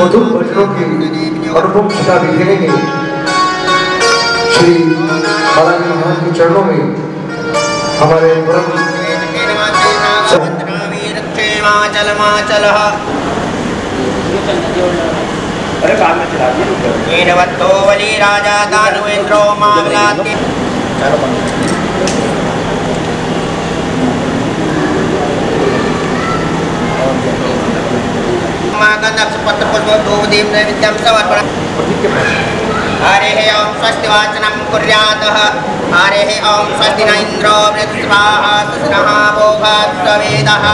मधुर भजनों की अनुपम छटा बिखेरेंगे श्री बालाजी महाराज के चरणों में हमारे परम अरे बाद में चला दिए वली राजा दानुवेंद्रो मामलाति पत्र पुष्पोदीप नैवेद्यं समर्पणम्। हरिः ओं स्वस्ति वाचनं कुर्यातः। हरिः ओं स्वस्ति न इन्द्रो वृत्रस्वाः सुष्णः भोगात्सवेदः।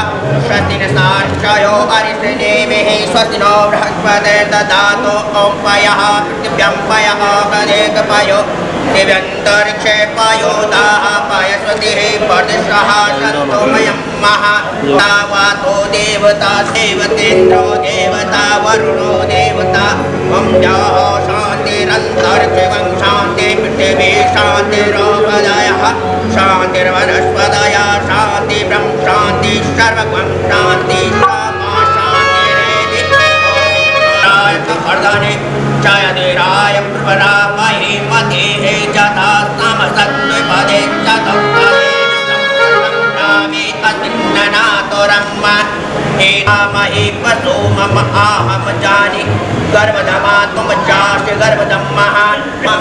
स्वस्ति न साक्षयो अरिष्टदेवेः। स्वस्ति नो बृहस्पतिर्दधातु ॐ पयः पृथिव्यां पयः कदेकपयो दिव्यन्तरिक्षे पयोदाः पयस्वतिः परदिशः सन्तो मयं महा तावातो देवता देवतेन्द्रो देवता वरुणो देवता ॐ जः शान्तिरन्तरिक्षं शान्ति पृथिवी शान्तिरोपदयः शान्तिर्वनस्पतयः शान्ति ब्रह्म शान्ति सर्वं शान्ति अर्धने चायदेराय प्रवरा महि मतेः जता समसत्त्वपदे चतुर्पदे संप्रामे अतिन्ननातोरम्मा एतामहि पशु मम आहम जानि गर्भधमा तुम चास्य गर्भधम्मः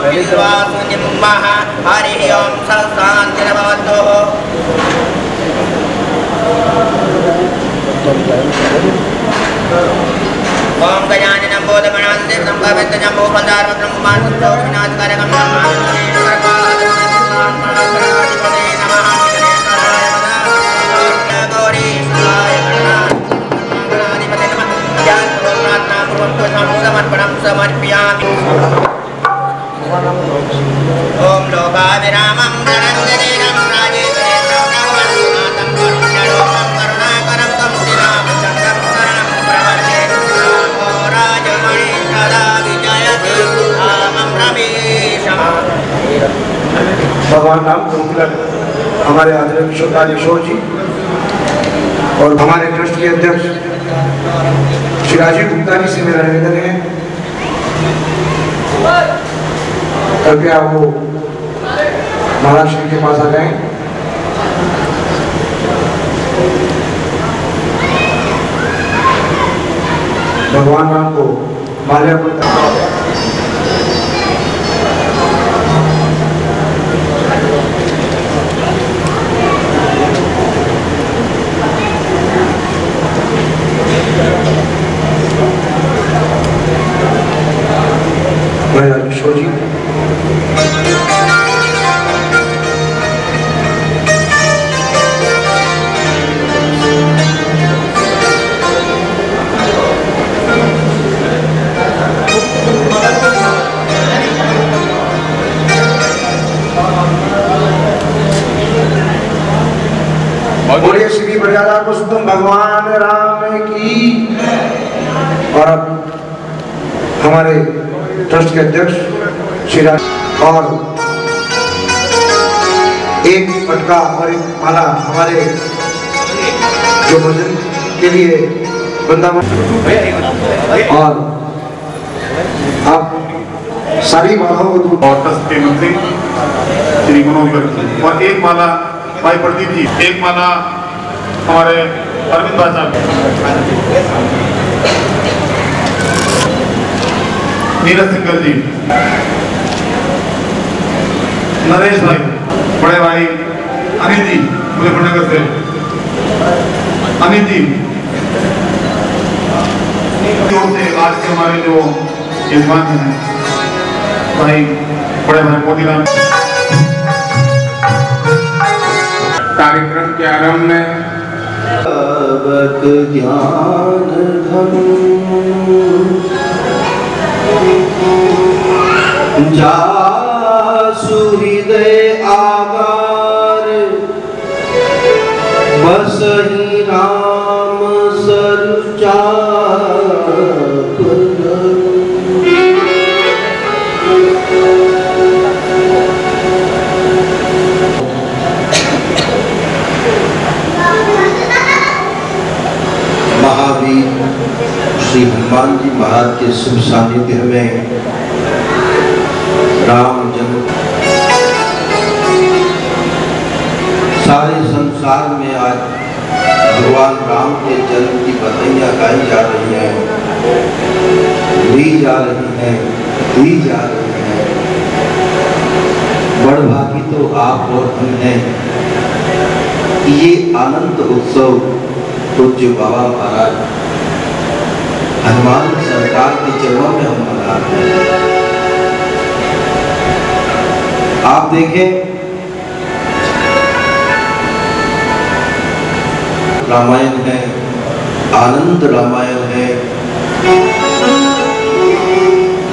विश्वासु निम्मः। हरिः ओं शान्तिर्भवतु। ओम गजाननं बोधगणान्ते संकल्पितं मोहदारं ब्रह्माण्डो विनाशकारकं गौरी समर्पणं समर्पयामि। ओम लोकाभिरामं प्रणन्दिनं राजेन्द्रं भगवन्तं करुण्यरूपं करुणाकरं तं श्रीरामचन्द्रं शरणं प्रपद्ये। राजमणि सदा विजयति रामं रमेशम्। भगवान राम को हमारे आदरणीय किशोर जी और हमारे ट्रस्ट के अध्यक्ष श्री राजीव गुप्ता जी से मेरा निवेदन है कृपया वो महाराज श्री के पास आ जाएं। भगवान राम को माल्यार्पण किशोर जी बोलिए श्री मर्यादा पुरुषोत्तम भगवान राम की। और अब हमारे ट्रस्ट के अध्यक्ष श्री और एक पटका और एक माला हमारे जो भजन के लिए वृंदावन और आप सारी मालाओं को और ट्रस्ट के मंत्री श्री मनोज और एक माला भाई प्रदीप जी, एक माला हमारे अरविंद आचार्य, नीरज सिंगल जी, नरेश भाई, बड़े भाई अनिल जी मुजफ्फरनगर से, अनिल जी से आज के हमारे जो यजमान हैं भाई बड़े भाई मोतीराम। कार्यक्रम के आरंभ में ध्यान जासु हृदय आगार बसहि राम सरुचाप महावीर श्री हनुमान जी महाराज के शुभ सानिध्य में राम जन्म सारे संसार में आज भगवान राम के जन्म की बधाइयाँ गाई जा रही हैं, ली जा रही हैं, दी जा रही हैं। बड़भागी तो आप और हम हैं कि ये आनंद उत्सव पूज्य बाबा महाराज हनुमान सरकार के चरणों में हम मना रहे हैं। आप देखें, रामायण है, आनंद रामायण है,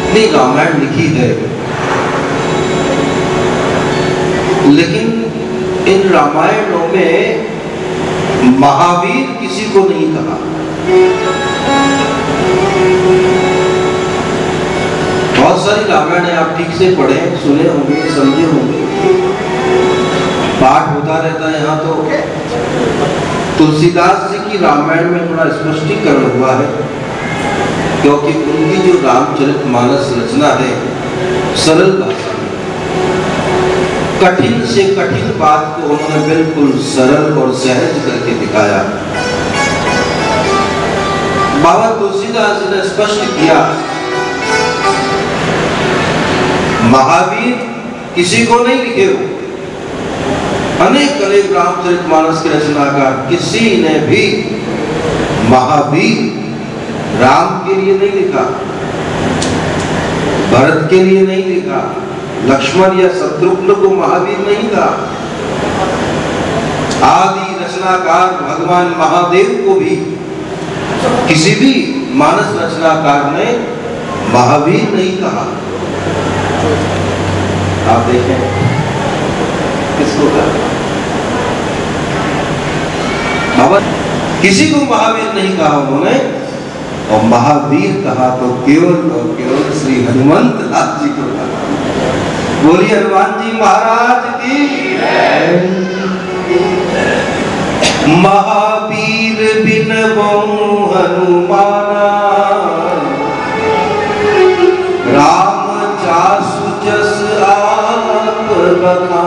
इतनी रामायण लिखी है, लेकिन इन रामायणों में महावीर किसी को नहीं कहा। बहुत सारी रामायण आप ठीक से पढ़े, सुने होंगे, समझे होंगे, पाठ होता रहता है। यहाँ तो तुलसीदास जी की रामायण में थोड़ा स्पष्टीकरण हुआ है, क्योंकि उनकी जो रामचरितमानस रचना है सरल भाषा में, कठिन से कठिन बात को उन्होंने बिल्कुल सरल और सहज करके दिखाया। बाबा तुलसीदास जी ने स्पष्ट किया, महावीर किसी को नहीं लिखे हो। अनेक अनेक रामचरितमानस के रचनाकार किसी ने भी महावीर राम के लिए नहीं लिखा, भरत के लिए नहीं लिखा, लक्ष्मण या शत्रुघ्न को महावीर नहीं कहा। आदि रचनाकार भगवान महादेव को भी किसी भी मानस रचनाकार ने महावीर नहीं कहा। आप देखें किसको कहा, किसी को महावीर नहीं कहा उन्होंने, और महावीर कहा तो केवल और केवल श्री हनुमंत लाल जी को कहा। बोलिए हनुमान जी महाराज की। महावीर बिन बहु हनुमाना, राम जासु जस आप बखाना।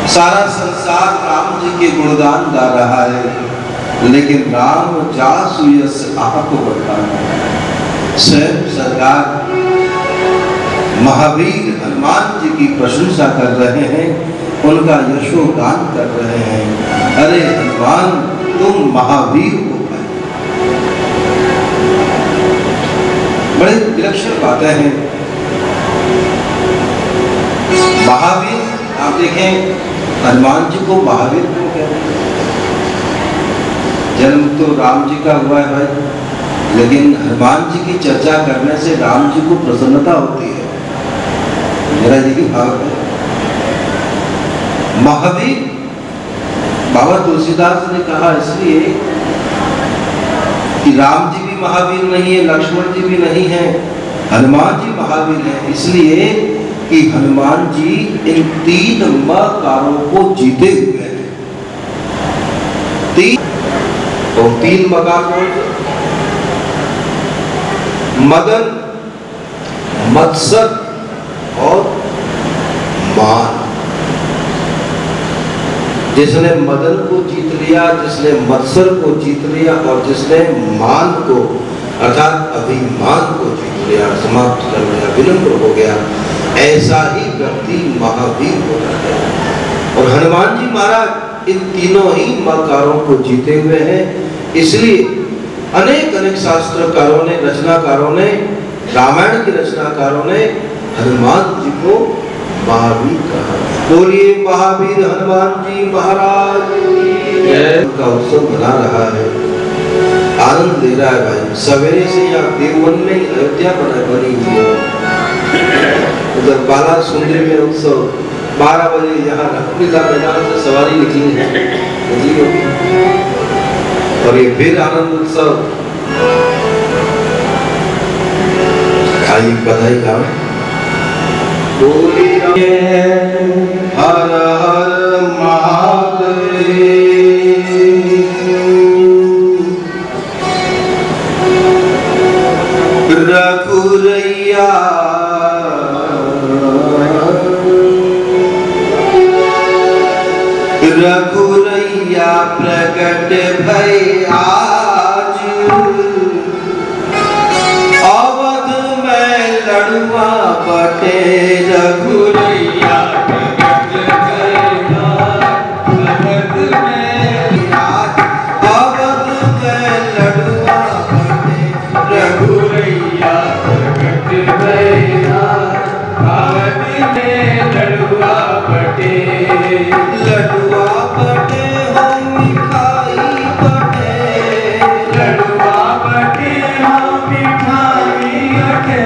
सारा संसार राम जी के गुणगान गा रहा है, लेकिन राम जासु यस आप बखाना। स्वयं सरकार महावीर हनुमान जी की प्रशंसा कर रहे हैं, उनका यशोगान कर रहे हैं। अरे हनुमान, तुम महावीर हो। बड़े विलक्षण बातें हैं। महावीर, आप देखें हनुमान जी को महावीर क्यों कहते हैं? जन्म तो राम जी का हुआ है भाई, लेकिन हनुमान जी की चर्चा करने से राम जी को प्रसन्नता होती है, मेरा यही भाव है। महावीर बाबा तुलसीदास ने कहा इसलिए कि राम जी भी महावीर नहीं है, लक्ष्मण जी भी नहीं है, हनुमान जी महावीर है, इसलिए कि हनुमान जी इन तीन मकारों को जीते हुए हैं। तीन मकार कौन थे? मदन, मत्सर और मान। जिसने मदन को जीत लिया, जिसने मत्सर को जीत लिया और जिसने मान को अर्थात अभिमान को जीत लिया, समाप्त कर लिया, विनम्र हो गया, ऐसा ही व्यक्ति महावीर हो जाता है। और हनुमान जी महाराज इन तीनों ही मकारों को जीते हुए हैं। इसलिए अनेक अनेक शास्त्रकारों ने, रचनाकारों ने, रामायण के रचनाकारों ने हनुमान जी को महावीर कहा। बोलिए महावीर हनुमान जी महाराज का उत्सव मना रहा है, आनंद ले रहा है भाई। सवेरे से यहाँ देववन में अयोध्या बनी हुई है, उधर बाला सुंदरी में उत्सव, 12 बजे यहाँ लखनऊ मैदान से सवारी निकली है, और ये फिर आनंद उत्सव। आइए बधाई गाओ। हर हर महादेव। रघुरैया प्रकट भय आज, अवध में लड़ुआ बटे रघुरैया प्रकट भय आज, अवध में आज, अवध में लड़ुआ बटे रघुरैया प्रकट भय आज, अवध में लड़ुआ बटे। लड़ुआ बटे हो मिठाई बटे, लड़ुआ बटे हो मिठाई बटे,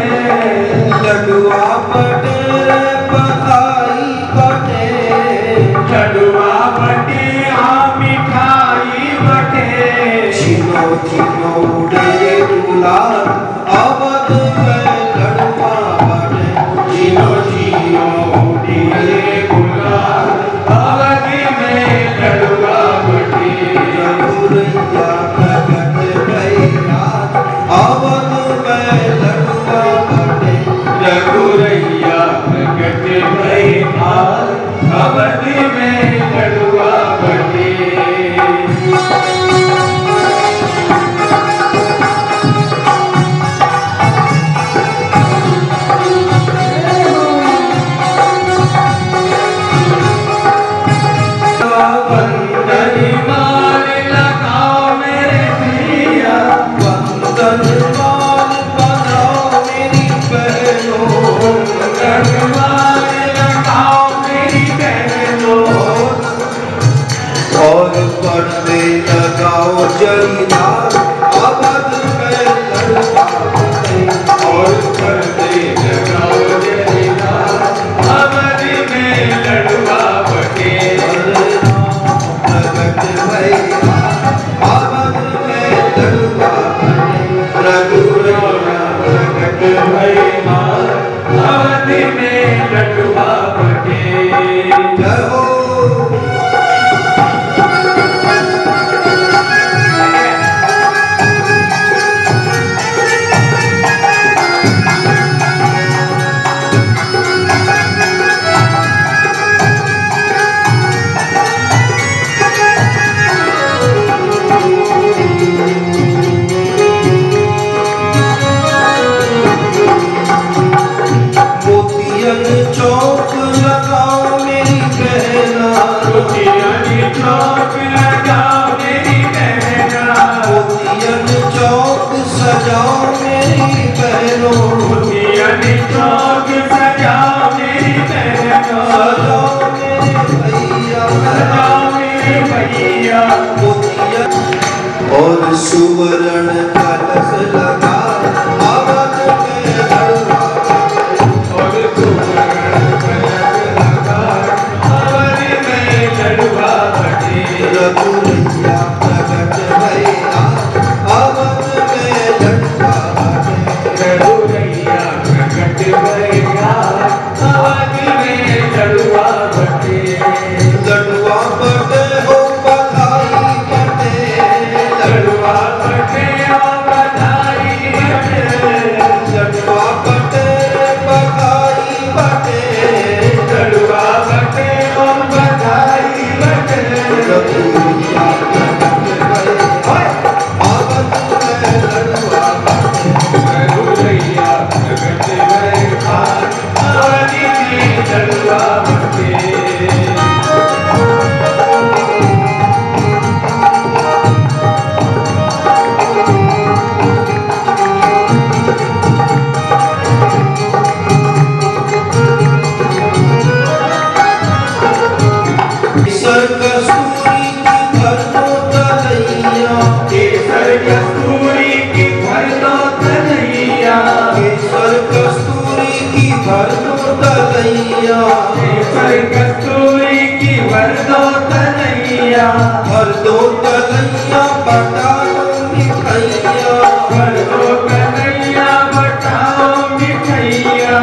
लड़ुआ बटे बधाई बटे, लड़ुआ बटे हो मिठाई बटे। छिनो छिनो उड़े गुलाल, अवध में लड़ुआ बटे, छिनो छिनो उड़े गुलाल, अवध में लड़ुआ बटे। रघुरैया प्रकट भय आज, अवध में लड़ुआ बटे, रघुरैया प्रकट भय आज, अवध में लड़ुआ बटे। और पर्दे लगाओ जलीदार, अवध में लड़ुआ बटे, और पर्दे लगाओ जलीदार, अवध में लड़ुआ बटे। प्रकट भय अवध में लड़ुआ बटे, रघुरैया प्रकट भय अवध में लड़ुआ बटे। जय हो। चौक लगाओ मेरी बहना, मोतियन चौक लगाओ मेरी बहना, मोतियन चौक सजाओ मेरी बहनों, मोतियन चौक सजाओ मेरी बहनों, सजाओ मेरे भैया, सजाओ मेरे भैया, मोतियन और सुवर्ण कलश लगा, अवध में लड़ुआ और लड़ुआ बटे। रघुरैया प्रकट भय आज, अवध में लड़ुआ बटे, रघुरैया प्रकट भय आज, अवध में लड़ुआ बटे। लड़ुआ बटे हो बधाई बटे, लड़ुआ बटे हो बधाई बटे, लड़ुआ बटे बधाई बटे, लड़ुआ बटे हो बधाई बटे। रघुरैया प्रकट भय अवध में लड़ुआ बटे, रघुरैया प्रकट भय अवध में लड़ुआ बटे। केसर कस्तूरी की भर दो तलैया, केसर कस्तूरी की भर दो तलैया, केसर कस्तूरी की भर दो तलैया, केसर कस्तूरी की भर दो तलैया, भर दो तलैया बटाओ मिठाइया, भर दो तलैया बटाओ मिठाइया,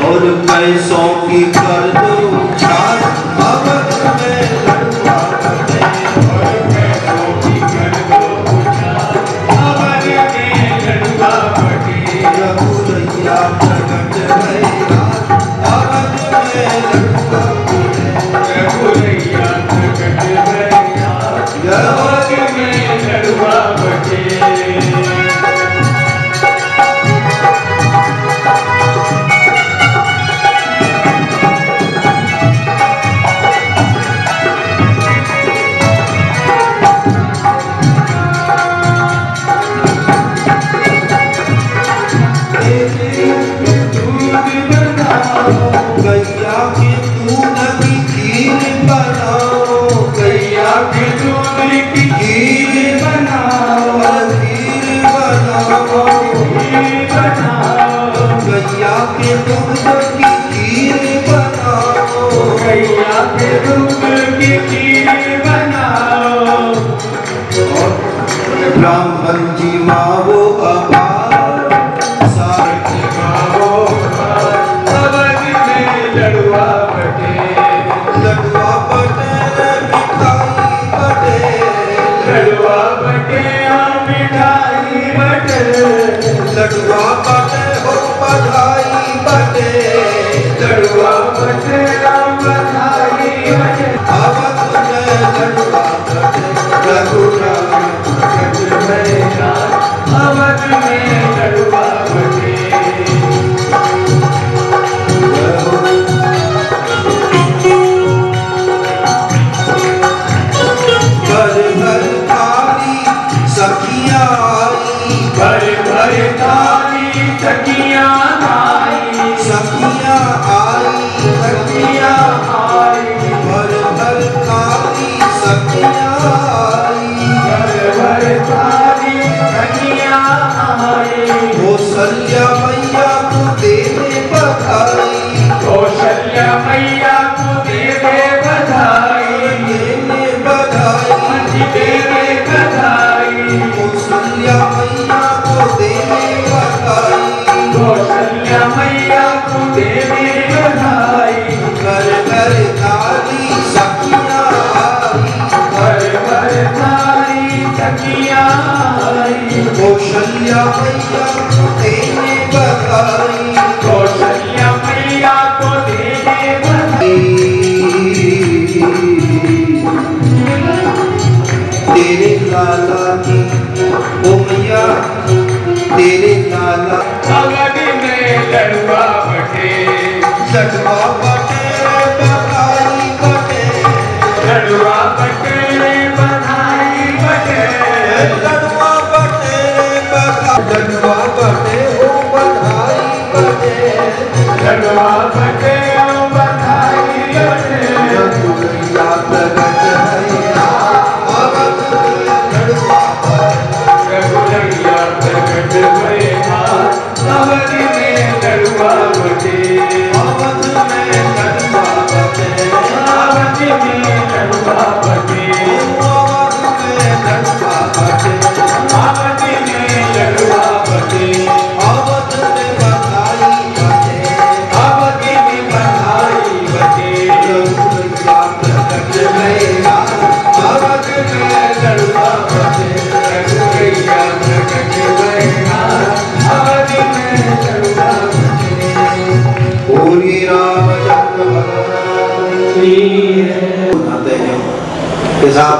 और पैसों की कर दो छाड़, अवध में लड़ुआ बटे, और पैसों की कर दो छाड़, अवध में लड़ुआ बटे। रघुरैया प्रकट भय आज, अवध में लड़ुआ बटे, के दूध की खीर बनाओ, गैया के दूध की खीर बनाओ, खीर बनाओ, खीर बनाओ, गैया के दूध की खीर बनाओ, गैया के दूध की खीर बनाओ। ब्राह्मण जी मावो आभार, सारथी मावो अवध में लड़ुआ बटे, लड़ुआ बटे मिठाई बटे, लड़ुआ बटे मिठाई बटे, लड़ुआ बटे हो बधाई बटे, लड़ुआ बटे बधाई बटे। अवध में लड़ुआ बटे रघुराम अवध में लड़ुआ बटे। भर भर थाली सखियाँ आई, भर भर थाली सखियाँ आई, सखियाँ आई, सखियाँ आई, भर भर थाली सखियाँ आई, भर भर थाली सखियाँ आई। कौशल्या मैया को दे दे बधाई, कौशल्या मैया को दे दे बधाई, दे दे बधाई, दे दे बधाई, कौशल्या मैया को दे दे बधाई, कौशल्या मैया को दे दे बधाई। घर घर थाली सखियाँ आई, घर घर थाली सखियाँ आई, कौशल्या मैया को दे दे बधाई, कौशल्या मैया को दे दे बधाई। तेरे लाला की ओ मैया, तेरे लाला अवध में लड़ुआ बटे, लड़ुआ बटे बधाई बटे, लड़ुआ बटे बधाई बटे, लड़ुआ बटे बधाई, लड़ुआ बटे हो बधाई बटे, लड़ुआ बटे बधाई बटे। रघुरैया प्रगट हैया अवध में लड़ुआ बटे, रघुरैया प्रगट हैया अवध में लड़ुआ बटे, अवध में लड़ुआ बटे, अवध में लड़ुआ बटे, अवध में लड़ुआ बटे, अवध में लड़ुआ बटे, अवध में बधाई बटे, अवध में बधाई बटे। रघुरैया प्रगट हैया अवध में लड़ुआ बटे, रघुरैया प्रगट हैया अवध में लड़ुआ बटे। बोलिए रामचंद्र भगवान की बताते हैं कि साहब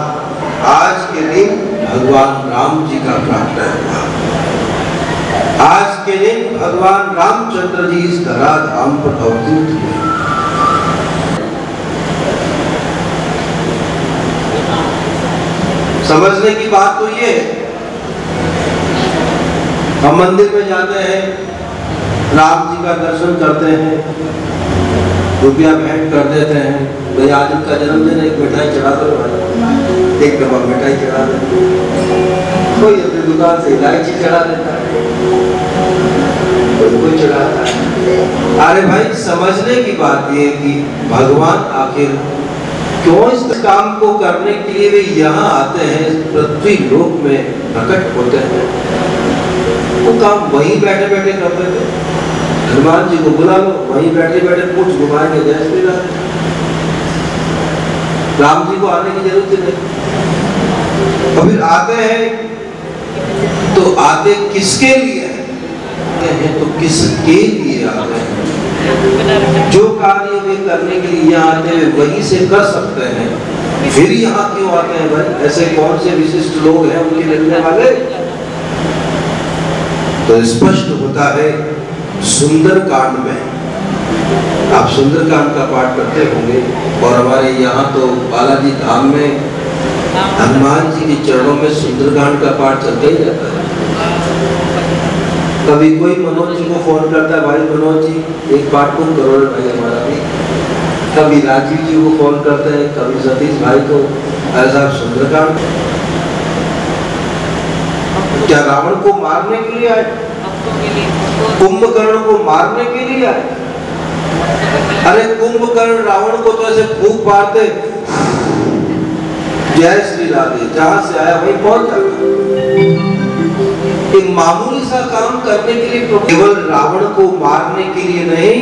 आज के दिन भगवान राम जी का प्रार्थना हुआ। आज के दिन भगवान रामचंद्र जी इस धराधाम पर अवतरित हुए। समझने की बात तो ये है, हम मंदिर में जाते हैं, राम जी का दर्शन करते हैं, रुपया भेंट कर देते हैं, भाई आज इनका जन्मदिन, एक मिठाई चढ़ा दो भाई, एक डब्बा मिठाई चढ़ा दे, कोई अपनी दुकान से इलायची चढ़ा देता है, कोई चढ़ाता है। अरे भाई समझने की बात ये कि भगवान आखिर क्यों इस काम को करने के लिए वे यहाँ आते हैं, पृथ्वी लोक में प्रकट होते हैं। वो काम वहीं बैठे बैठे करते थे, हनुमान जी को बुला लो, वहीं बैठे बैठे पूछ घुमाएंगे, जय श्री राम। राम जी को आने की जरूरत नहीं। और फिर आते हैं तो आते किसके लिए हैं, तो किसके लिए आते हैं? जो कार्य वे करने के लिए यहाँ आते हैं वहीं से कर सकते हैं, फिर यहाँ क्यों आते हैं भाई? ऐसे कौन से विशिष्ट लोग हैं उनके मिलने वाले? तो स्पष्ट होता है सुंदरकांड में। आप सुंदरकांड का पाठ करते होंगे, और हमारे यहाँ तो बालाजी धाम में हनुमान जी के चरणों में सुंदरकांड का पाठ चलता ही रहता है। कभी कोई मनोज जी को फोन करता है, भाई मनोज जी एक पाठ को करो भाई हमारा भी, कभी राजीव जी को फोन करते हैं, कभी सतीश भाई को, अरे साहब सुंदरकांड क्या रावण को मारने के लिए आए? कुंभकर्ण को मारने के लिए आए? अरे कुंभकर्ण रावण को तो ऐसे फूंक मारते, जय श्री राधे, जहां से आया वहीं पहुंच जाता। एक मामूली सा काम करने के लिए केवल रावण को मारने के लिए नहीं,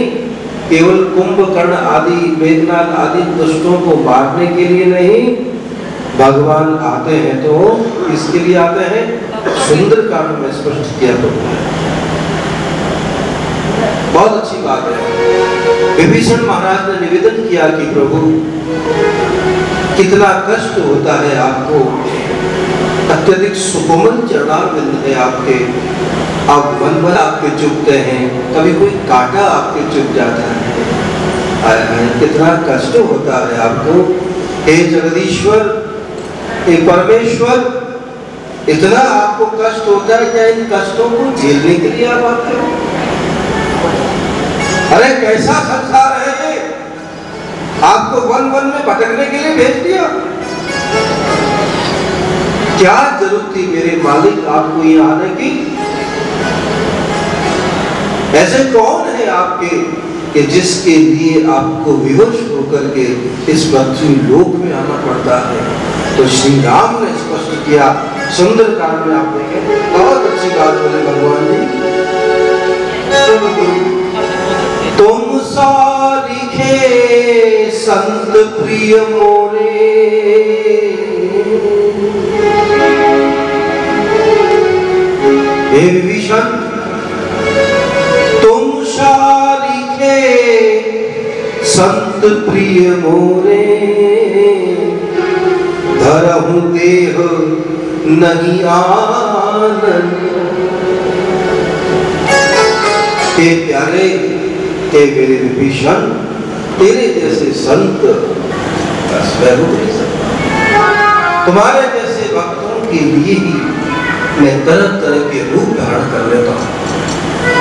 केवल कुंभकर्ण आदि मेघनाथ आदि दुष्टों को मारने के लिए नहीं, भगवान आते हैं तो किसके लिए आते हैं? सुंदरकांड में स्पष्ट किया तो बहुत अच्छी बात है। विभीषण महाराज ने निवेदन किया कि प्रभु कितना कष्ट होता है आपको, अत्यधिक सुकोमल चरणारविंद है आपके, आप वन वन आपके चुभते हैं, कभी कोई कांटा आपके चुभ जाता है, कितना कष्ट होता है आपको। हे जगदीश्वर, हे परमेश्वर, इतना आपको कष्ट होता है, क्या इन कष्टों को झेलने के लिए आप आते हो? अरे कैसा संसार है ये, आपको वन वन में भटकने के लिए भेज दिया? क्या जरूरत थी मेरे मालिक आपको यहाँ आने की? ऐसे कौन है आपके कि जिसके लिए आपको विवश होकर के इस पृथ्वी लोक में आना पड़ता है? तो श्री राम ने स्पष्ट किया सुंदरकांड में, आप देखें बहुत अच्छी बात बोले भगवान जी। तुम सारिखे संत प्रिय मोरे, हे विभीषण तुम सारिखे संत प्रिय मोरे, धरहु देह नहीं आनंद। हे प्यारे, हे मेरे विभीषण, तेरे जैसे संत नहीं सकता, तुम्हारे जैसे भक्तों के लिए ही मैं तरह तरह के रूप धारण कर लेता हूँ।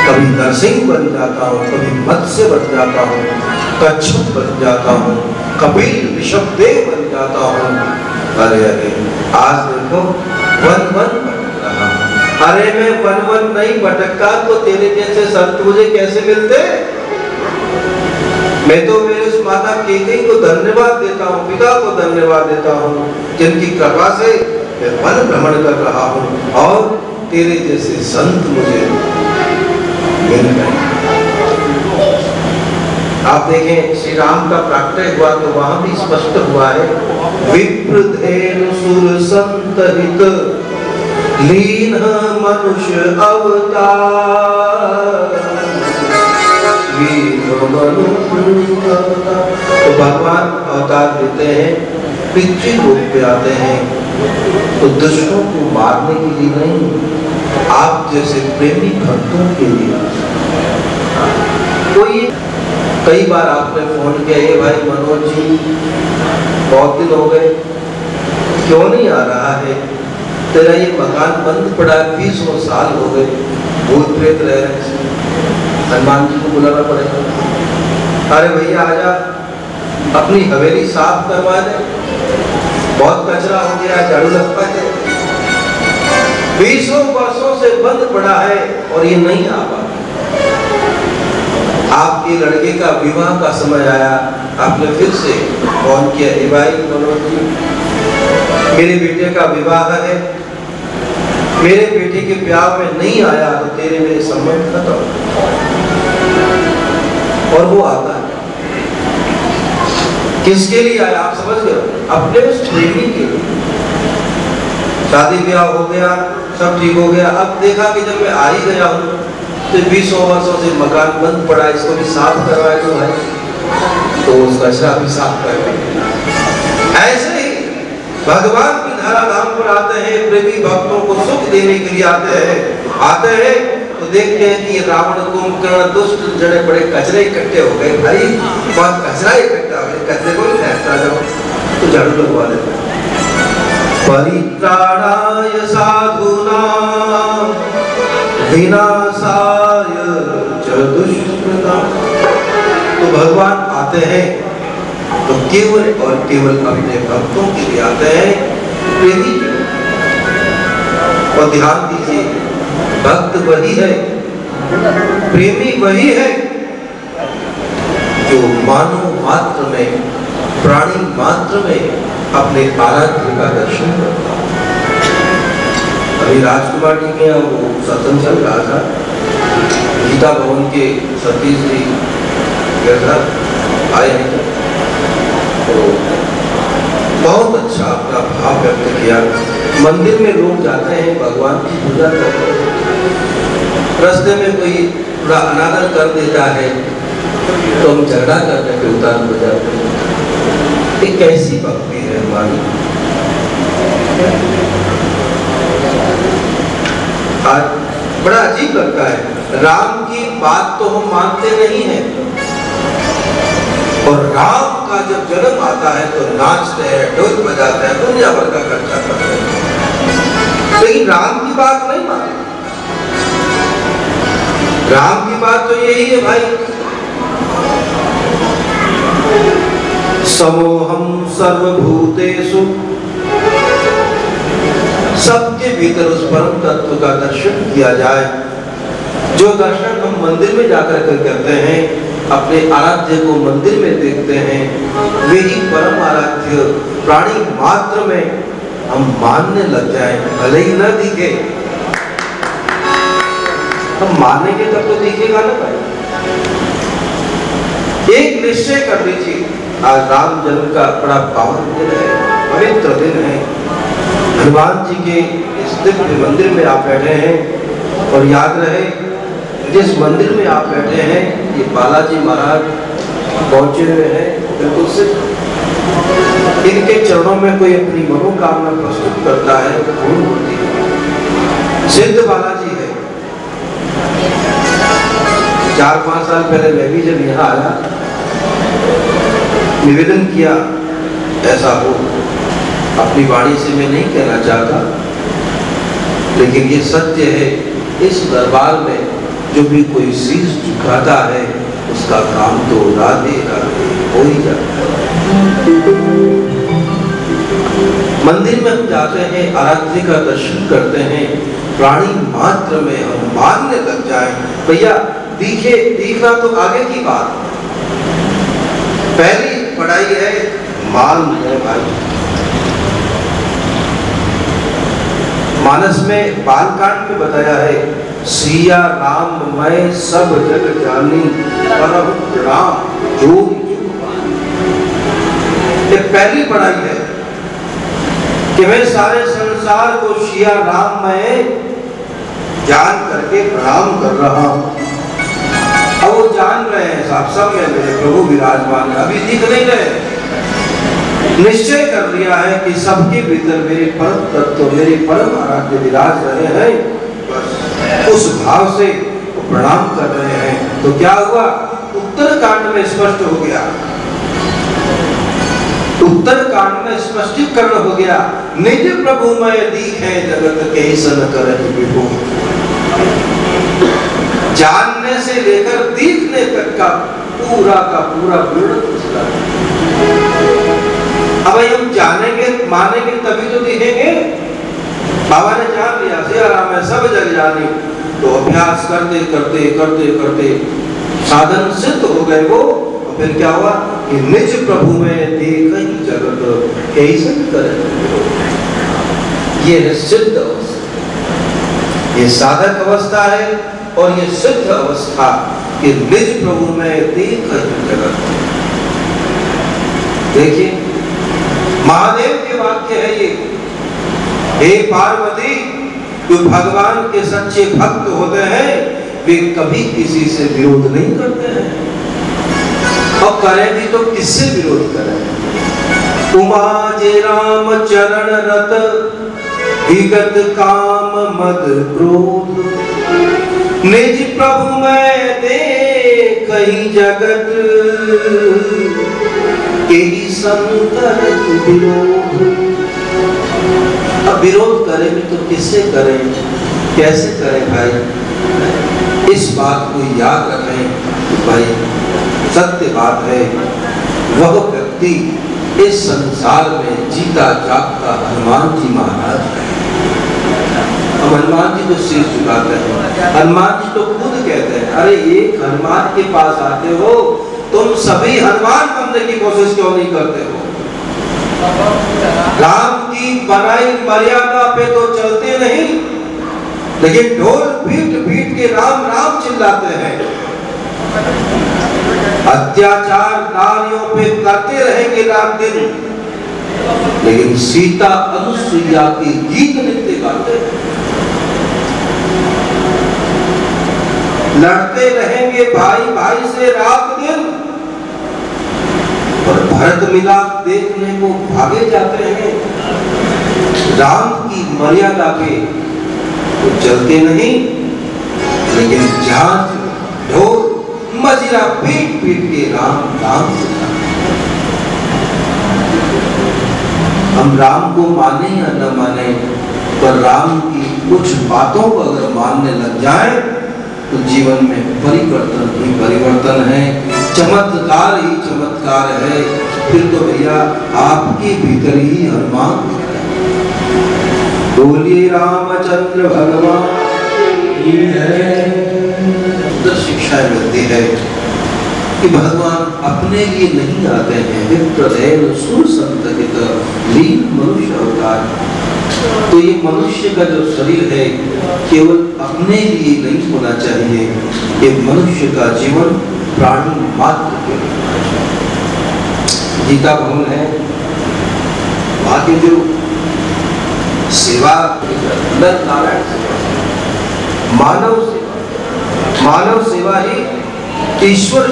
कभी नरसिंह बन जाता हूँ, कभी मत्स्य बन जाता हूँ, कच्छप बन जाता हूँ, कपिल ऋषभदेव बन जाता हूँ। अरे अरे आज देखो वन वन भटक रहा हूँ। अरे मैं वन वन नहीं भटकता तो तेरे जैसे संत मुझे कैसे मिलते? मैं तो मेरे उस माता केकई को धन्यवाद देता हूँ, पिता को धन्यवाद देता हूँ, जिनकी कृपा से मैं वन भ्रमण कर रहा हूँ और तेरे जैसे संत मुझे मिल गए। आप देखें श्री राम का प्राकट्य हुआ तो वहां भी स्पष्ट हुआ है, विप्रधेनु सुर संत हित लीन मनुष्य अवतार। तो भगवान अवतार लेते हैं, पृथ्वी लोक पे आते हैं तो दुष्टों को मारने के लिए नहीं, आप जैसे प्रेमी भक्तों के लिए। कोई कई बार आपने फोन किया, ये भाई मनोज जी बहुत दिन हो गए, क्यों नहीं आ रहा है? तेरा ये मकान बंद पड़ा है, 20 साल हो गए, भूत प्रेत रह रहे, हनुमान जी को बुलाना पड़ेगा। अरे भैया आजा, अपनी हवेली साफ करवा दे, बहुत कचरा हो गया, झाड़ू लगवा दे। 20 वर्षों से बंद पड़ा है और ये नहीं आ पा। आपके लड़के का विवाह का समय आया, आपने फिर से फोन किया, ए भाई मनोज जी मेरे बेटे का विवाह है, मेरे बेटे के ब्याह में नहीं आया तो तेरे मेरे संबंध खत्म। और वो आता है किसके लिए आया? आप समझ गए, अपने उस प्रेमी के लिए। शादी ब्याह हो गया, सब ठीक हो गया, अब देखा कि जब मैं आ ही गया हूँ तो 20 वर्षों से मकान बंद पड़ा, इसको भी साफ करवाए तो भाई, तो उसका शराब भी साफ करवाए। ऐसे ही भगवान की धारा धाम पर आते हैं, प्रेमी भक्तों को सुख देने के लिए आते हैं तो देखते हैं कि रावण कुंभकर्ण दुष्ट जड़े बड़े कचरे इकट्ठे हो गए। भाई बहुत कचरा इकट्ठा हो गया, कचरे को फेंकता जाओ तो झाड़ू लगवा देते। परित्राणाय साधूनां विनाशाय च दुष्कृतां। तो भगवान आते हैं तो केवल और केवल अपने भक्तों के लिए आते हैं, प्रेमी जो। और ध्यान दीजिए, भक्त वही है, प्रेमी वही है जो मानव मात्र में, प्राणी मात्र में अपने आराध्य का दर्शन करता है। अभी राजकुमार जी के वो सत्संग चल रहा था, गीता भवन के सतीश जी आए हैं, तो बहुत अच्छा अपना भाव व्यक्त किया। मंदिर में लोग जाते हैं, भगवान की पूजा करते हैं, रास्ते में कोई थोड़ा अनादर कर देता है तो हम झगड़ा करने पे उतार हो जाते हैं। ये कैसी भक्ति है हमारी? आज बड़ा अजीब लगता है, राम की बात तो हम मानते नहीं हैं, और राम का जब जन्म आता है तो नाचते हैं, ढोल बजाते हैं, दुनिया भर का खर्चा करते हैं, लेकिन राम की बात नहीं मानते। राम की बात तो यही है भाई, समोहम सर्वभूतेषु, सबके भीतर उस परम तत्व का दर्शन किया जाए। जो दर्शन हम मंदिर में जाकर कर करते हैं, अपने आराध्य को मंदिर में देखते हैं, वही परम आराध्य प्राणी मात्र में हम मानने लग जाएं, भले ही न दिखे। हम मानेंगे तब तो दिखेगा ना भाई। एक निश्चय कर लीजिए, आज राम जन्म का बड़ा पावन दिन है, पवित्र दिन है। हनुमान जी के इस दिव्य मंदिर में आप बैठे हैं, और याद रहे जिस मंदिर में आप बैठे हैं, ये बालाजी महाराज पहुंचे हुए हैं, बिल्कुल सिद्ध। इनके चरणों में कोई अपनी मनोकामना प्रस्तुत करता है तो पूर्ण होती है। सिद्ध बालाजी है। 4-5 साल पहले मैं भी जब यहाँ आया, निवेदन किया, ऐसा हो अपनी वाणी से मैं नहीं कहना चाहता, लेकिन ये सत्य है, इस दरबार में जो भी कोई शीश झुकाता है उसका काम तो राधे राधे हो ही जाता है। मंदिर में हम जाते हैं, आराध्य का दर्शन करते हैं, प्राणी मात्र में हम मानने लग जाएं। भैया दिखना तो आगे की बात, पहली पढ़ाई है मान है भाई। मानस में बालकांड में बताया है, सिया राम मैं सब जग जानी, परम प्रणाम जोगी। ये पहली पढ़ाई है कि मैं सारे संसार को सिया राम मैं जान करके प्रणाम कर रहा हूं। अब वो जान रहे हैं, साहब सब में मेरे प्रभु विराजमान है, अभी दिख नहीं रहे। निश्चय कर लिया है कि सबके भीतर मेरे परम तत्व, मेरे परम आराध्य विराज रहे हैं, बस उस भाव से वो प्रणाम कर रहे हैं। तो क्या हुआ? उत्तर कांड में स्पष्ट हो गया, उत्तर कांड में स्पष्टीकरण हो गया, निज प्रभु मैं दीखे जगत के सन करहि विभु। जानने से लेकर दिखने तक का पूरा वर्णन उसका। अब हम जानेंगे मानेंगे तभी तो दिखेंगे। बाबा ने जान लिया सिया राम है सब जग जानी, तो अभ्यास करते करते करते करते साधन सिद्ध हो गए वो। और फिर क्या हुआ कि निज प्रभु में देखहि जगत कैसन करे। ये है सिद्ध अवस्था, ये साधक अवस्था है, और ये सिद्ध अवस्था कि निज प्रभु में देखहि जगत। देखिए महादेव के वाक्य है ये, हे पार्वती, जो भगवान के सच्चे भक्त होते हैं वे कभी किसी से विरोध नहीं करते हैं, और करें भी तो किससे विरोध करें। उमा जे राम चरण रत विगत काम मद क्रोध, निज प्रभु मैं देखहि जगत केहि संकर विरोध। अब विरोध करें भी तो किससे करें, कैसे करें भाई? इस बात को याद रखें कि भाई सत्य बात है, वह व्यक्ति इस संसार में जीता जागता हनुमान जी महाराज है। हम हनुमान जी को सिर झुकाते हैं। हनुमान जी तो खुद कहते हैं, अरे एक हनुमान के पास आते हो, तुम सभी हनुमान बनने की कोशिश क्यों नहीं करते हो? राम की बनाई मर्यादा पे तो चलते नहीं, लेकिन ढोल पीट पीट के राम राम चिल्लाते हैं। अत्याचार नारियों पे करते रहेंगे रात दिन, लेकिन सीता अनुसुईया की गीत नित्य गाते हैं। लड़ते रहेंगे भाई भाई से रात दिन, और भरत मिलाप देखने को भागे जाते हैं। राम की मर्यादा पे तो चलते नहीं, लेकिन झांझ ढोल मजीरा पीट पीट के राम राम हम राम को माने या न माने, पर राम की कुछ बातों को अगर मानने लग जाए तो जीवन में परिवर्तन ही परिवर्तन है, चमत्कार ही चमत्कार है। फिर तो भैया आपके भीतर ही हनुमान। बोलिए रामचंद्र भगवान की जय। शिक्षा मिलती है कि भगवान अपने लिए नहीं आते हैं, विप्रदेव सुर संत हित लीन मनुष्य अवतार। तो ये मनुष्य का जो शरीर है केवल अपने लिए नहीं होना चाहिए, ये मनुष्य का जीवन प्राणी मात्र के लिए। गीता भवन है, वहाँ की जो सेवा नर नारायण सेवा, मानव सेवा ही ईश्वर।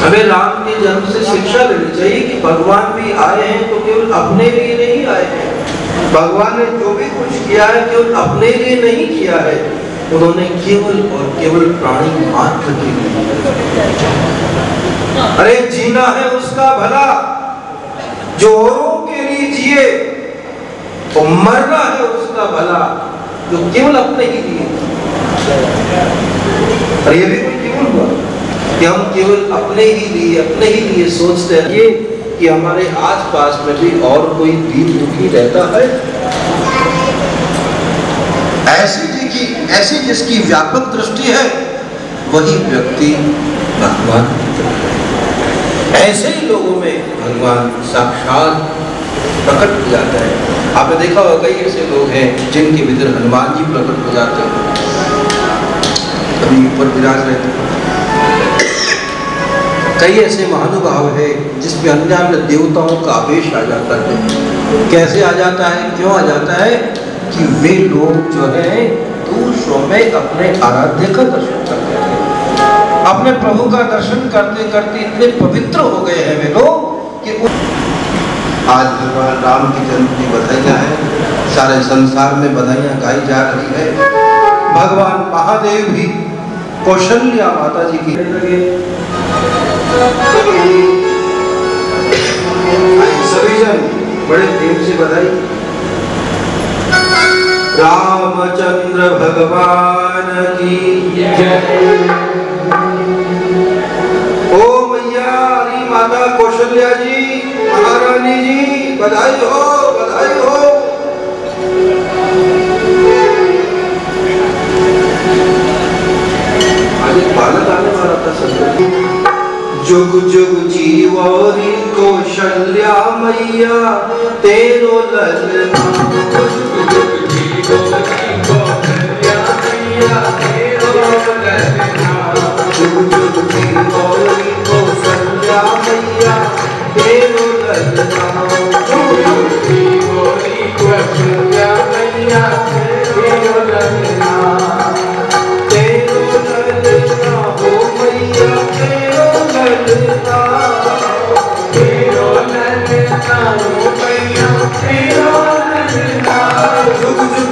हमें राम के जन्म से शिक्षा लेनी चाहिए कि भगवान भी आए हैं तो केवल अपने लिए नहीं आए हैं। भगवान ने जो भी कुछ किया है केवल अपने लिए नहीं किया है, उन्होंने केवल और केवल प्राणी मात्र के लिए। अरे जीना है उसका भला जो औरों के लिए जिए, और मरना है उसका भला जो केवल अपने ही लिए। और ये भी केवल हुआ कि हम केवल अपने ही लिए सोचते हैं ये कि हमारे आसपास में भी और कोई दीन दुखी रहता है। ऐसी जिसकी व्यापक दृष्टि है वही व्यक्ति भगवान। ऐसे ही लोगों में भगवान साक्षात प्रकट हो जाता है। आपने देखा होगा कई ऐसे लोग हैं जिनके भीतर हनुमान जी प्रकट हो जाते हैं, कभी ऊपर विराज रहते हैं। कई ऐसे महानुभाव है जिसमें अन्य देवताओं का आवेश आ जाता है। कैसे आ जाता है, क्यों आ जाता है कि वे लोग जो है दूसरों में अपने आराध्य का दर्शन करते हैं, अपने प्रभु का दर्शन करते करते इतने पवित्र हो गए हैं वे लोग कि आज भगवान राम की जन्म की बधाइयाँ हैं, सारे संसार में बधाइयाँ गाई जा रही है। भगवान महादेव भी कौशल्या माता जी की सभी जन बड़े प्रेम से बधाई। रामचंद्र भगवान की जय। ओ मैया हरी माता कौशल्या जी, महारानी जी, बधाई हो, बधाई हो। आज एक बालक आने वाला था संत। जुग जुग जीवोरी कौशल्या मैया तेरो ललना। जुग जुग जीवोरी कौशल्या मैया तेरो ललना। जुग जुग जीवोरी कौशल्या मैया तेरो ललना। जुग जुग जीवोरी कौशल्या मैया तेरो ललना। तेरो ललना हो मैया तेरो ललना। तेरो ललना हो मैया तेरो ललना। जुग जुग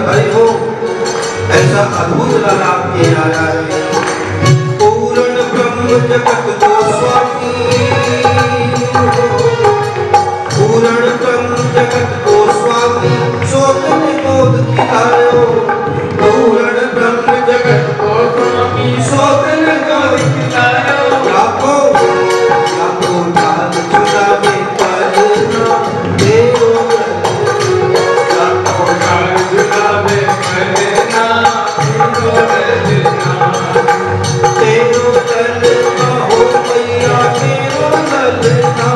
हरि हो, ऐसा अद्भुत लाला आपके आया है। पूर्ण ब्रह्म जगत को स्वामी, पूर्ण ब्रह्म जगत को स्वामी, सोतन गोद खिलायो। पूर्ण ब्रह्म जगत को स्वामी, सोतन गोद खिलायो। लाखों लाखों लाल चुरावे पलना तेरो, लाखों लाल चुरावे पलना तेरो ललना हो मैया, तेरो ललना,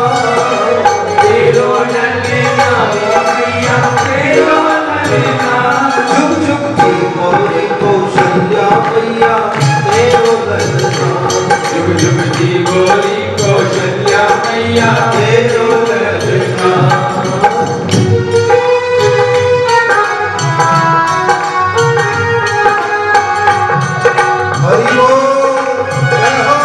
तेरो ललना हो मैया, तेरो ललना। जुग जुग की गौरी कौशल्या मैया, तेरो ललना, जुग जुग की गौरी कौशल्या मैया, तेरो ललना। हरि बोल, जय हो।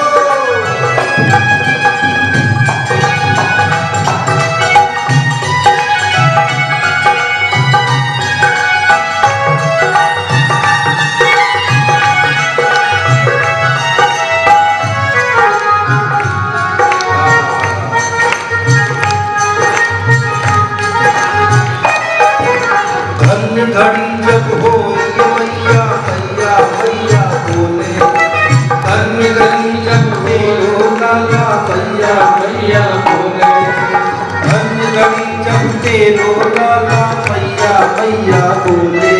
धन्य घड़ी जब हो मैया, मैया मैया बोले। धन्य घड़ी जब हो लाला मैया, मैया बोले। धन्य घड़ी जब तेरो लाला मैया, मैया बोले।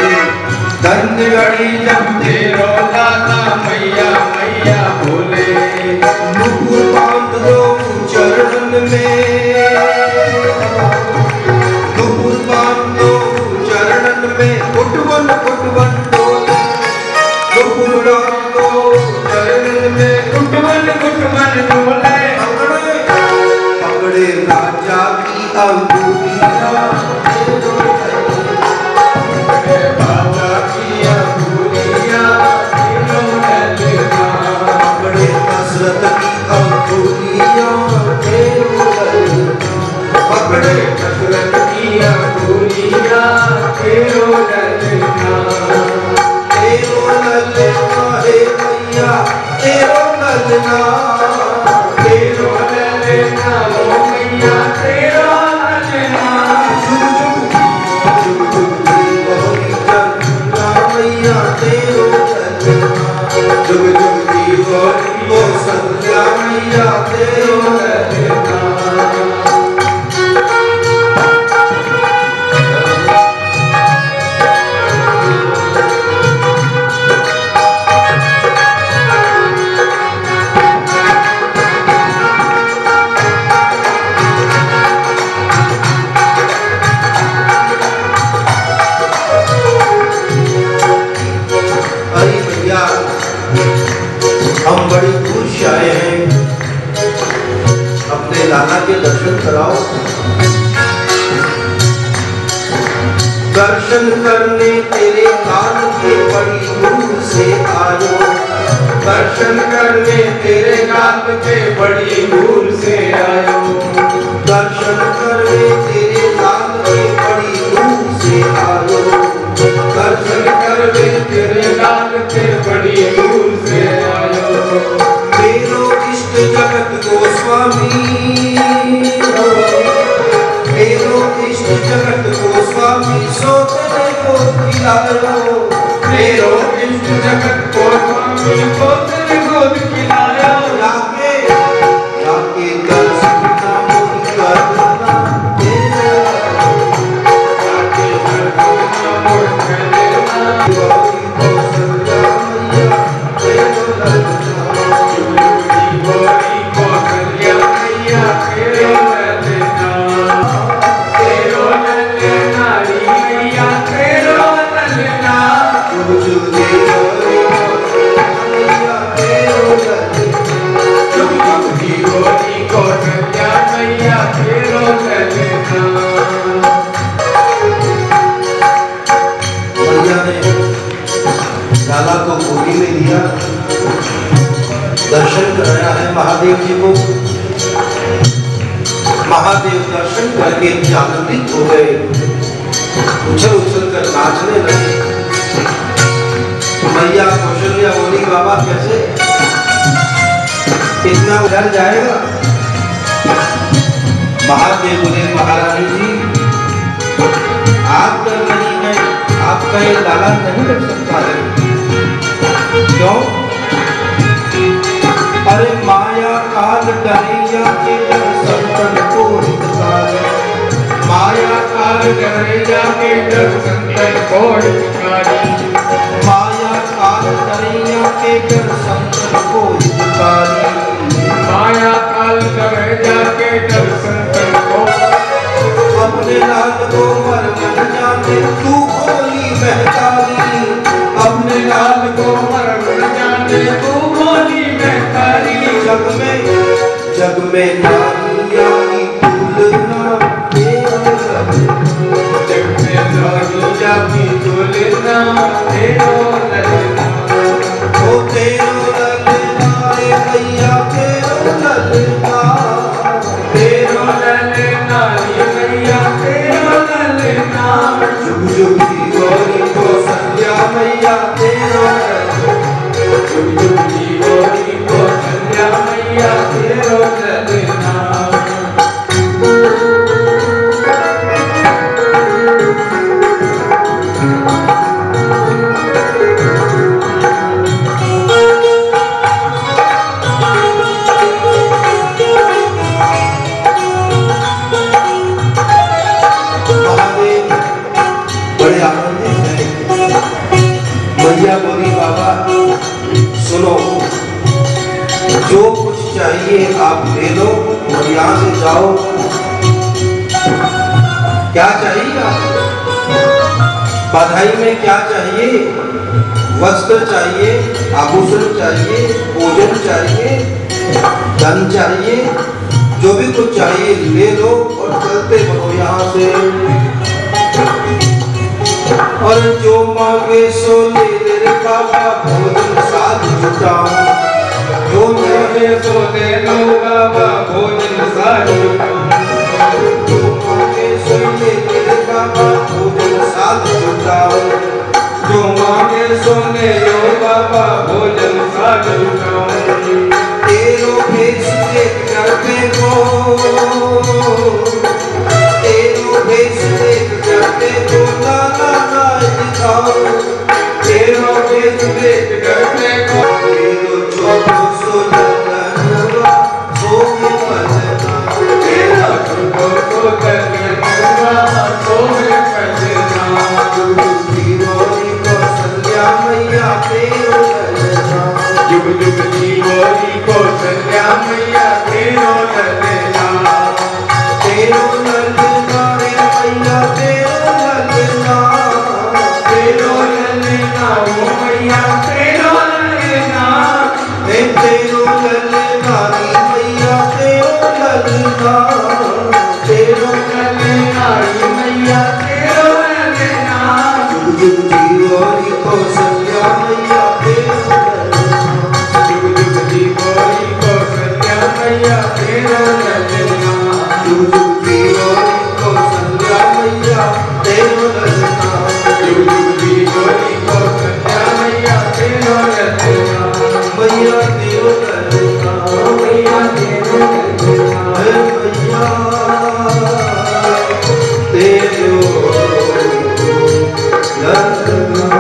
धन्य घड़ी जब तेरो लाला मैया, मैया बोले। नुपुर बांध दो चरण में, नुपुर बांध दो चरणन में, कुटवन कुटवन डोले। नुपुर बांध दो चरणन में, कुटवन कुटवन डोले। पकड़े पकड़े राजा की अंगुलियां, पकड़े राजा की अंगुलियां, पकड़े दशरथ की अंगुलियां, पकड़े दशरथ की अंगुलियां, तेरो ललना, तेरो ललना हे मैया, तेरो ललना, तेरो ललना हो मैया, तेरो ललना। जुग जुग जुग जुग गौरी चंद्रा मैया, तेरो ललना, जुग जुग की गौरी कौशल्या मैया, तेरो ललना। अरे भैया, हम बड़ी दूर से आए हैं, अपने लाला के दर्शन कराओ। दर्शन करने तेरे काल के बड़ी दूर से आयो। दर्शन करने तेरे काल के बड़ी दूर से आयो। दर्शन करने तेरे काल के बड़ी दूर से आयो। दर्शन करने तेरे काल के बड़ी दूर से आयो। मेरो इष्ट जगत को स्वामी, मेरो इष्ट जगत को स्वामी, सोतने को खिलायो। मेरो इष्ट जगत को स्वामी, सोतने को खिलायो। जाके जाके दर्शन करना, जाके दर्शन करना। गौरी कौशल्या मैया, तेरो ललना, गौरी कौशल्या मैया, तेरो ललना, तेरो ललना मैया, तेरो ललना। जुग जुग की गौरी कौशल्या मैया, तेरो ललना, जुग जुग की गौरी कौशल्या मैया, तेरो ललना। मैया ने लाला को गोदी में लिया, दर्शन कराया है महादेव जी को। महादेव दर्शन करके आनंदित हो गए। उछल उछल कर नाचने लगी। मैया कौशल्या बोली बाबा कैसे इतना उधर जाएगा? महादेव बोले महारानी जी आप डर नहीं है, आपका ये लाला नहीं कर सकता है। क्यों? अरे माया काल डरैया के डर संतन को हितकारी। माया काल डरैया के डर संतन को हितकारी। माया काल डरैया के डर संतन को हितकारी। माया काल डरैया के डर संतन को। अपने लाल को मर मन जाने तू भोली महतारी। अपने लाल को मर मन जाने तू भोली महतारी। जग में नारिया की तुलना तेरो ललना। जग में नारिया की तुलना तेरो ललना। ओ तेरो ललना रे मैया तेरो ललना। तेरो ललना रे मैया तेरो ललना। जुग जुग जीवनी को संध्या मैया तेरो ललना। जुग जुग जीवनी को संध्या मैया तेरो ललना। मैया बोली बाबा सुनो, जो कुछ चाहिए आप ले लो और यहाँ से जाओ। क्या चाहिए आपको? बधाई में क्या चाहिए? वस्त्र चाहिए, आभूषण चाहिए, भोजन चाहिए, धन चाहिए, जो भी कुछ चाहिए ले लो और चलते बनो यहाँ से। और जो मांगे सो ले रे बाबा भोजन साथ जुटाऊं। जो मांगे सो ले लो बाबा भोजन साथ जुटाऊं। जो मांगे सो ले रे बाबा भोजन साथ जुटाऊं। जो मांगे सो ले लो बाबा भोजन साथ जुटाऊं। तेरो भेष देख करते को, तेरो भेष देख करते को लाला तेरो भेष देख करते को। तेरो छोटो सो ललनवा सोहे पलना। तेरो छोटो सो ललनवा सोहे पलना। जुग जुग जीवनी को संध्या मैया तेरो ललना। जुग जुग जीवनी को संध्या मैया तेरो ललना। तेरो ललना रे मैया तेरो ललना। तेरो ललना ओ मैया तेरो ललना। तेरो ललना रे मैया तेरो ललना। तेरो ललना रे मैया तेरो ललना। जुग जुग जीवनी को संध्या मैया तेरो ललना। जुग जुग जीवनी को संध्या मैया तेरो ललना। जुग जुग जीवनी को संध्या मैया तेरो ललना। जुग जुग जीवनी को संध्या मैया तेरो ललना। मैया तेरो ललना। मैया तेरो ललना। मैया तेरो ललना।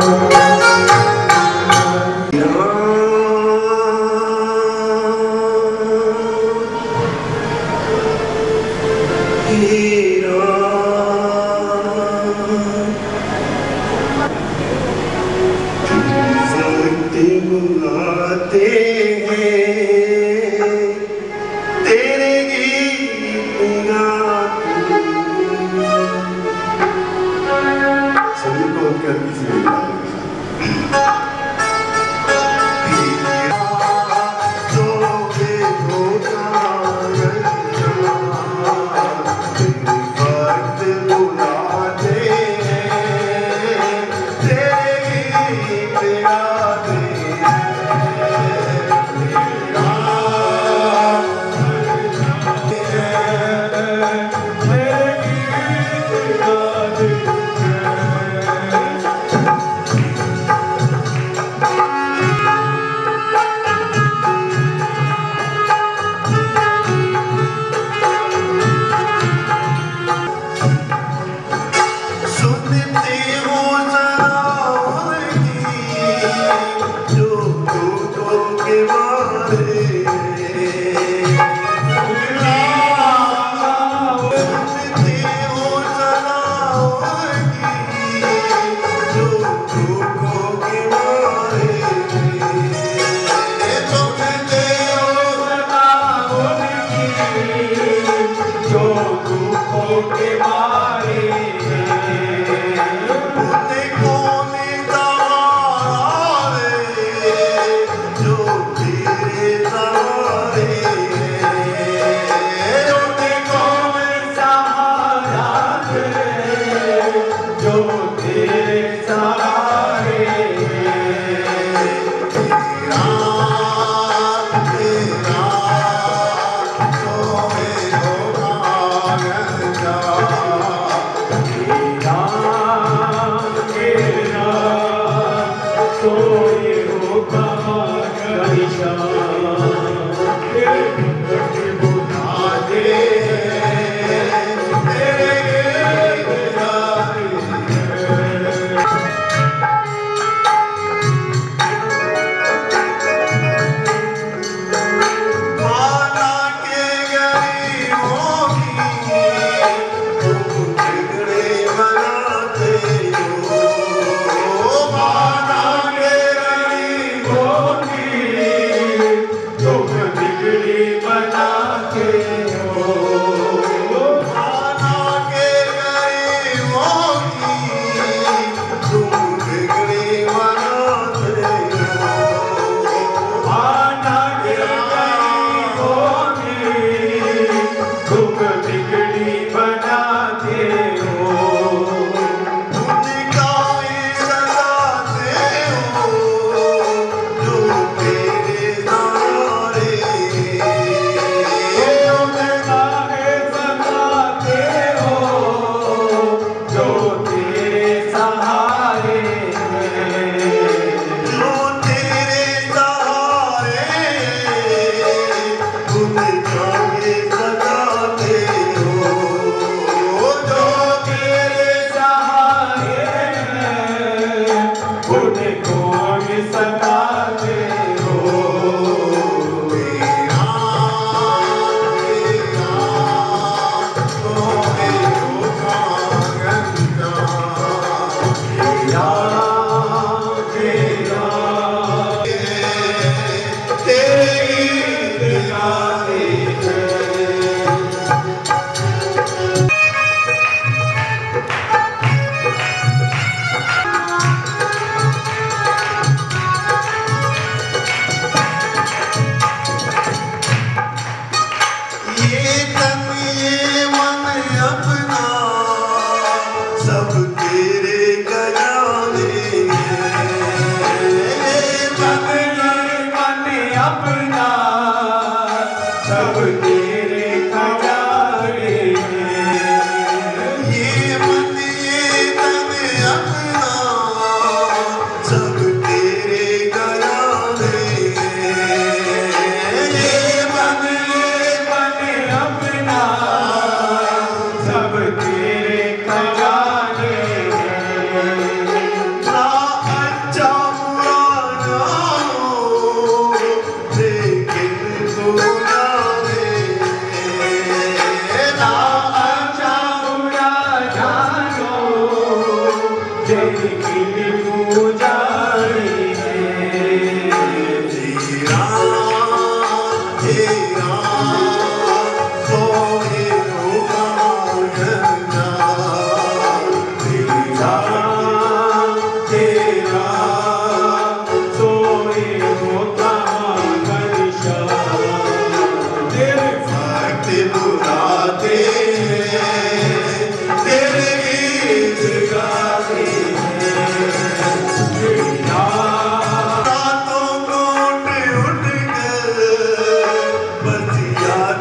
यार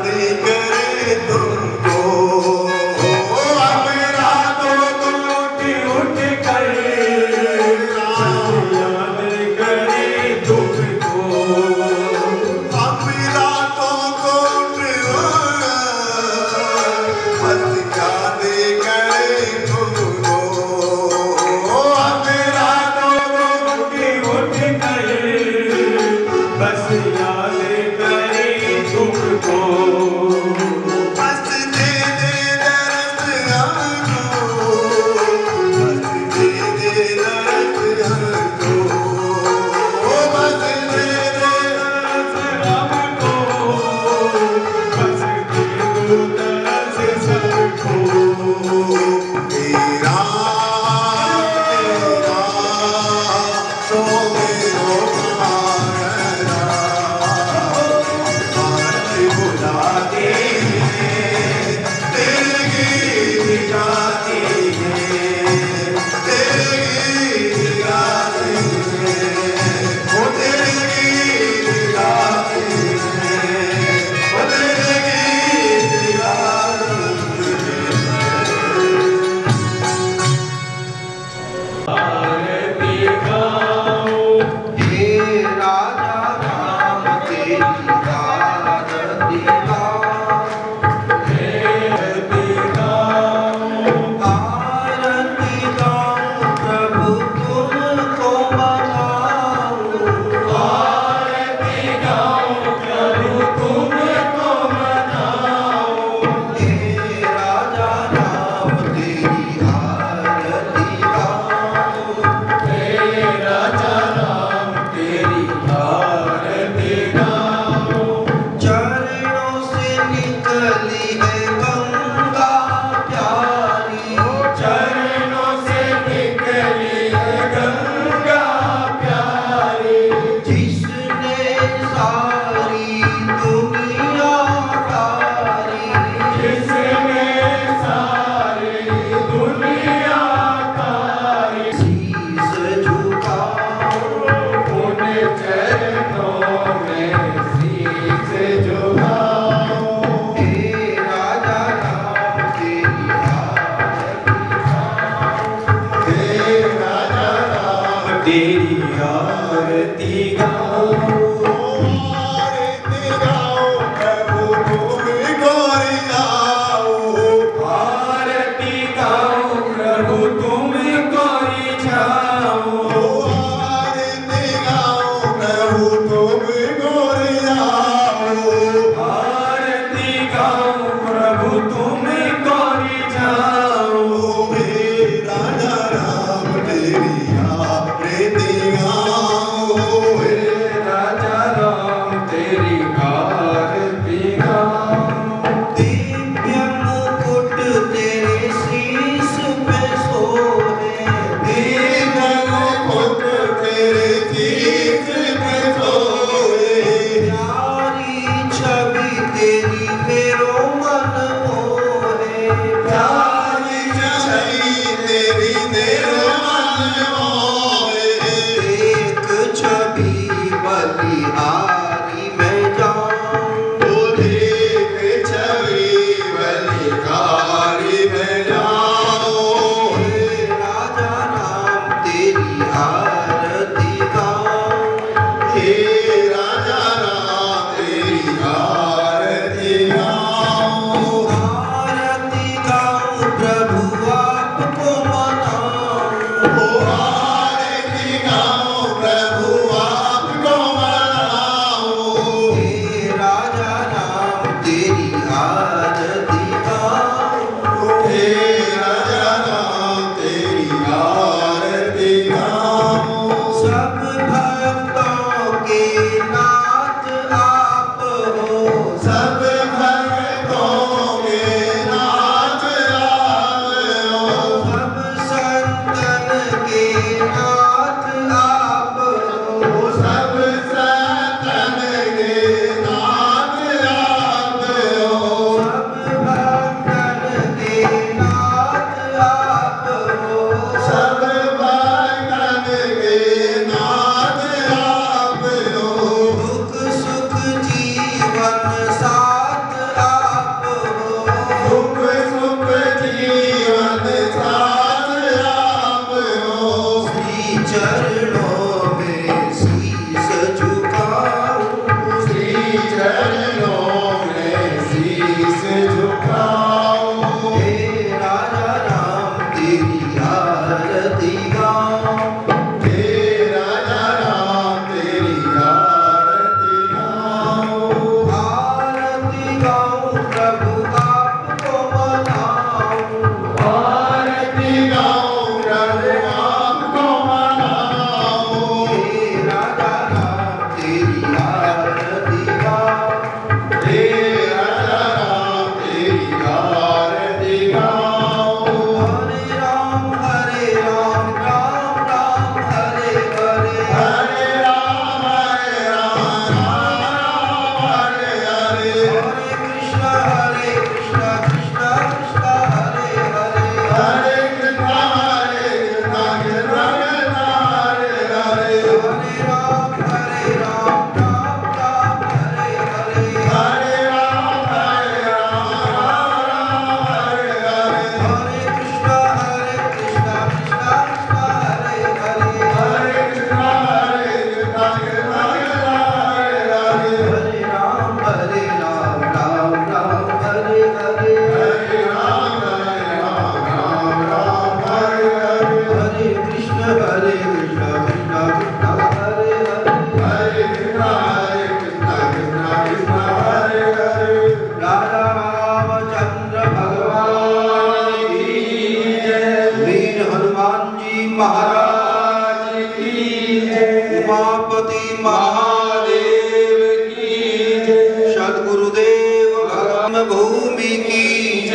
जन्मभूमि की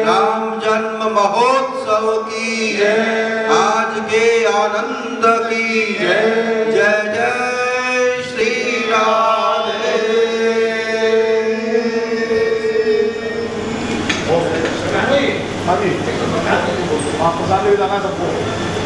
राम जन्म महोत्सव की आज के आनंद की जय जय श्री राधे। हाँ जी, आप प्रसाद ले जाना सबको।